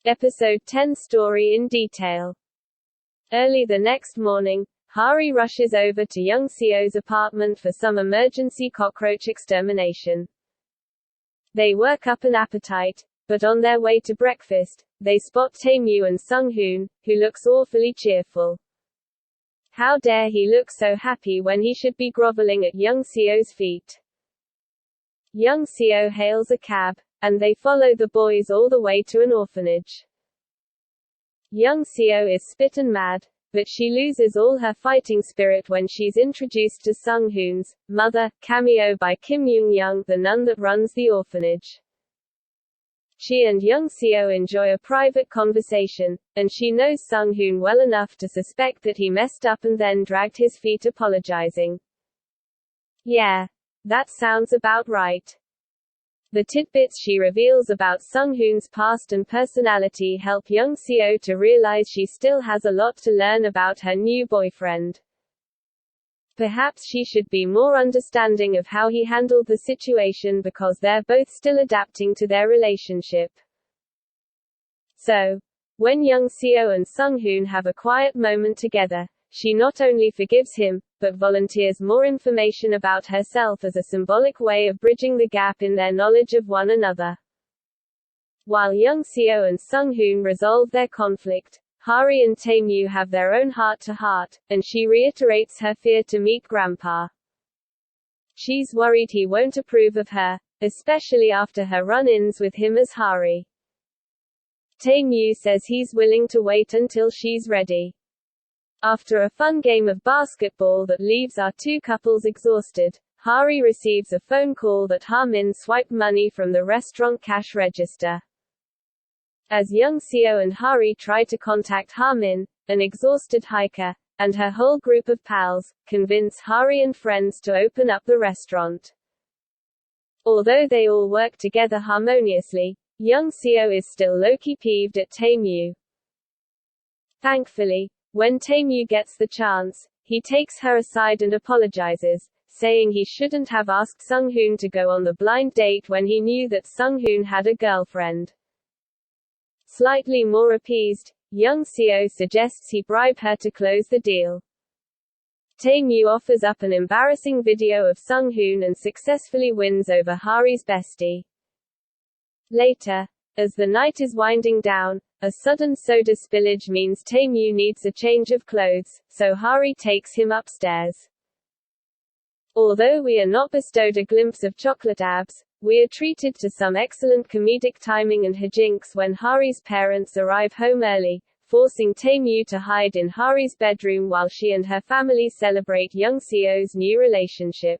Episode 10 story in detail. Early the next morning, Hari rushes over to Young Seo's apartment for some emergency cockroach extermination. They work up an appetite, but on their way to breakfast, they spot Tae-Moo and Sung-hoon, who looks awfully cheerful. How dare he look so happy when he should be groveling at Young Seo's feet? Young Seo hails a cab, and they follow the boys all the way to an orphanage. Young Seo is spit-and mad, but she loses all her fighting spirit when she's introduced to Sung-hoon's mother, cameo by Kim Young-young, the nun that runs the orphanage. She and Young Seo enjoy a private conversation, and she knows Sung-hoon well enough to suspect that he messed up and then dragged his feet apologizing. Yeah. That sounds about right. The tidbits she reveals about Sung-hoon's past and personality help Young Seo to realize she still has a lot to learn about her new boyfriend. Perhaps she should be more understanding of how he handled the situation because they're both still adapting to their relationship. So, when Young Seo and Sung-hoon have a quiet moment together, she not only forgives him, but volunteers more information about herself as a symbolic way of bridging the gap in their knowledge of one another. While Young Seo and Sung-hoon resolve their conflict, Hari and Tae-Moo have their own heart-to-heart, and she reiterates her fear to meet Grandpa. She's worried he won't approve of her, especially after her run-ins with him as Hari. Tae-Moo says he's willing to wait until she's ready. After a fun game of basketball that leaves our two couples exhausted, Hari receives a phone call that Ha-min swiped money from the restaurant cash register. As Young Seo and Hari try to contact Ha-min, an exhausted hiker, and her whole group of pals, convince Hari and friends to open up the restaurant. Although they all work together harmoniously, Young Seo is still low-key peeved at Tae-Moo. Thankfully, when Tae-Moo gets the chance, he takes her aside and apologizes, saying he shouldn't have asked Sung-hoon to go on the blind date when he knew that Sung-hoon had a girlfriend. Slightly more appeased, Young Seo suggests he bribe her to close the deal. Tae-Moo offers up an embarrassing video of Sung-hoon and successfully wins over Hari's bestie. Later, as the night is winding down, a sudden soda spillage means Tae-Moo needs a change of clothes, so Hari takes him upstairs. Although we are not bestowed a glimpse of chocolate abs, we are treated to some excellent comedic timing and hijinks when Hari's parents arrive home early, forcing Tae-Moo to hide in Hari's bedroom while she and her family celebrate Young Seo's new relationship.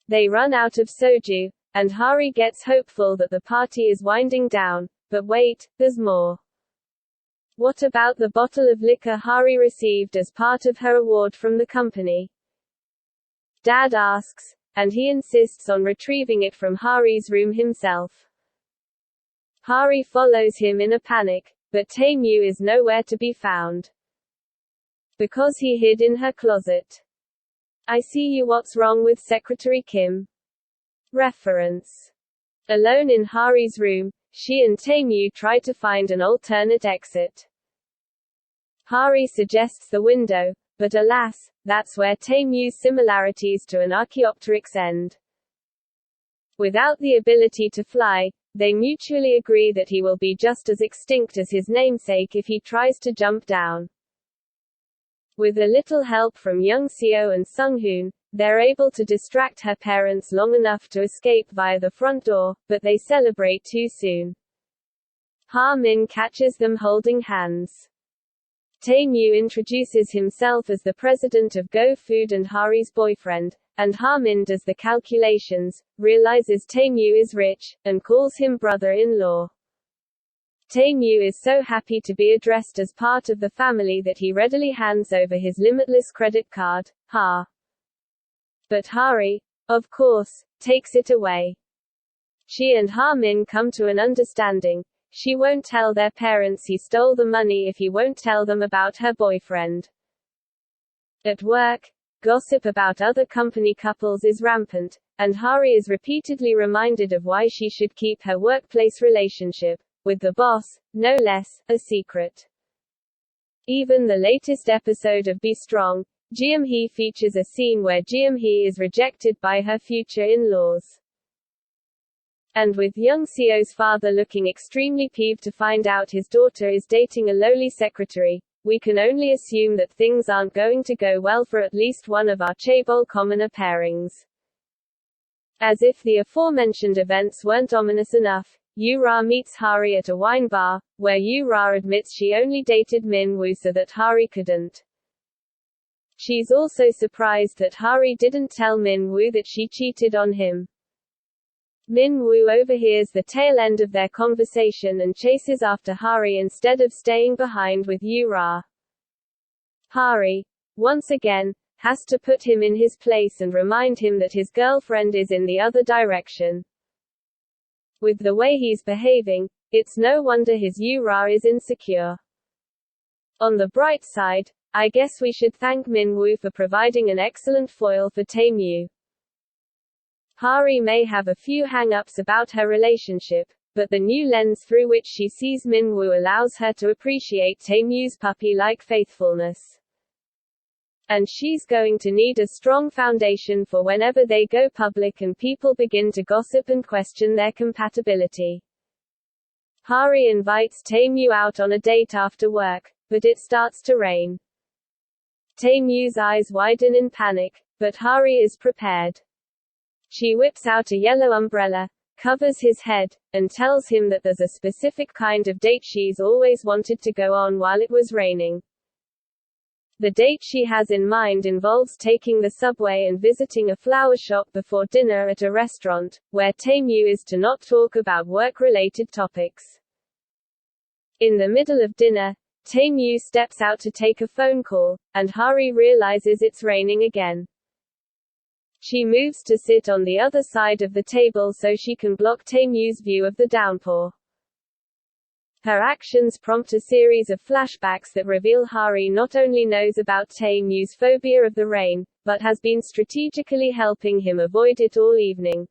They run out of soju, and Hari gets hopeful that the party is winding down, but wait, there's more. What about the bottle of liquor Hari received as part of her award from the company? Dad asks, and he insists on retrieving it from Hari's room himself. Hari follows him in a panic, but Tae-Moo is nowhere to be found. Because he hid in her closet. I see you. What's wrong with Secretary Kim? Reference. Alone in Hari's room, she and Tae-Moo try to find an alternate exit. Hari suggests the window, but alas, that's where Tae-Moo's similarities to an Archaeopteryx end. Without the ability to fly, they mutually agree that he will be just as extinct as his namesake if he tries to jump down. With a little help from Young Seo and Sung-hoon, they're able to distract her parents long enough to escape via the front door, but they celebrate too soon. Ha-min catches them holding hands. Tae-Moo introduces himself as the president of Go Food and Hari's boyfriend, and Ha-min does the calculations, realizes Tae-Moo is rich, and calls him brother-in-law. Tae-Moo is so happy to be addressed as part of the family that he readily hands over his limitless credit card, Ha. But Hari, of course, takes it away. She and Ha-min come to an understanding. She won't tell their parents he stole the money if he won't tell them about her boyfriend. At work, gossip about other company couples is rampant, and Hari is repeatedly reminded of why she should keep her workplace relationship, with the boss, no less, a secret. Even the latest episode of Be Strong, Jeom-hee features a scene where Jeom-hee is rejected by her future in-laws. And with young Seo's father looking extremely peeved to find out his daughter is dating a lowly secretary, we can only assume that things aren't going to go well for at least one of our chaebol commoner pairings. As if the aforementioned events weren't ominous enough, Yoo-ra meets Hari at a wine bar, where Yoo-ra admits she only dated Min-woo so that Hari couldn't. She's also surprised that Hari didn't tell Min-woo that she cheated on him. Min-woo overhears the tail end of their conversation and chases after Hari instead of staying behind with Yoo-ra. Hari, once again, has to put him in his place and remind him that his girlfriend is in the other direction. With the way he's behaving, it's no wonder his Yoo-ra is insecure. On the bright side, I guess we should thank Min-woo for providing an excellent foil for Tae-myu. Hari may have a few hang-ups about her relationship, but the new lens through which she sees Min-woo allows her to appreciate Tae-myu's puppy-like faithfulness. And she's going to need a strong foundation for whenever they go public and people begin to gossip and question their compatibility. Hari invites Tae-myu out on a date after work, but it starts to rain. Tae-myu's eyes widen in panic, but Hari is prepared. She whips out a yellow umbrella, covers his head, and tells him that there's a specific kind of date she's always wanted to go on while it was raining. The date she has in mind involves taking the subway and visiting a flower shop before dinner at a restaurant, where Tae-myu is to not talk about work-related topics. In the middle of dinner, Tae-myu steps out to take a phone call, and Hari realizes it's raining again. She moves to sit on the other side of the table so she can block Tae-myu's view of the downpour. Her actions prompt a series of flashbacks that reveal Hari not only knows about Tae-myu's phobia of the rain, but has been strategically helping him avoid it all evening.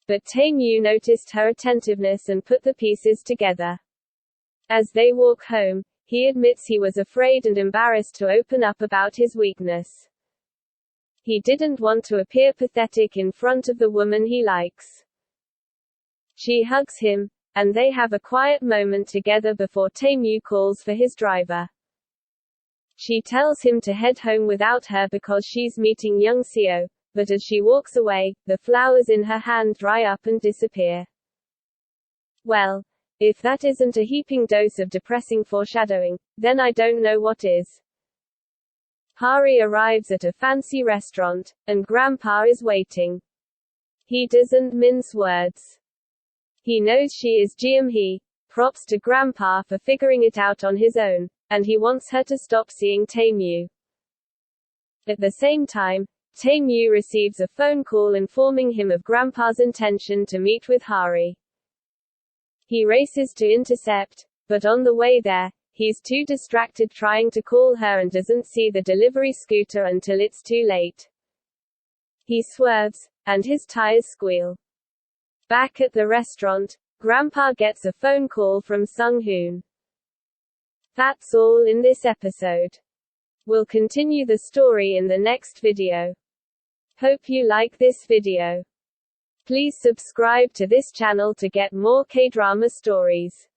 But Tae-myu noticed her attentiveness and put the pieces together. As they walk home, he admits he was afraid and embarrassed to open up about his weakness. He didn't want to appear pathetic in front of the woman he likes. She hugs him, and they have a quiet moment together before Tae-myu calls for his driver. She tells him to head home without her because she's meeting young Seo, but as she walks away, the flowers in her hand dry up and disappear. Well, if that isn't a heaping dose of depressing foreshadowing, then I don't know what is. Hari arrives at a fancy restaurant, and Grandpa is waiting. He doesn't mince words. He knows she is Jeom-hee, props to Grandpa for figuring it out on his own, and he wants her to stop seeing Tae-myu. At the same time, Tae-myu receives a phone call informing him of Grandpa's intention to meet with Hari. He races to intercept, but on the way there, he's too distracted trying to call her and doesn't see the delivery scooter until it's too late. He swerves, and his tires squeal. Back at the restaurant, Grandpa gets a phone call from Sung-hoon. That's all in this episode. We'll continue the story in the next video. Hope you like this video. Please subscribe to this channel to get more K-drama stories.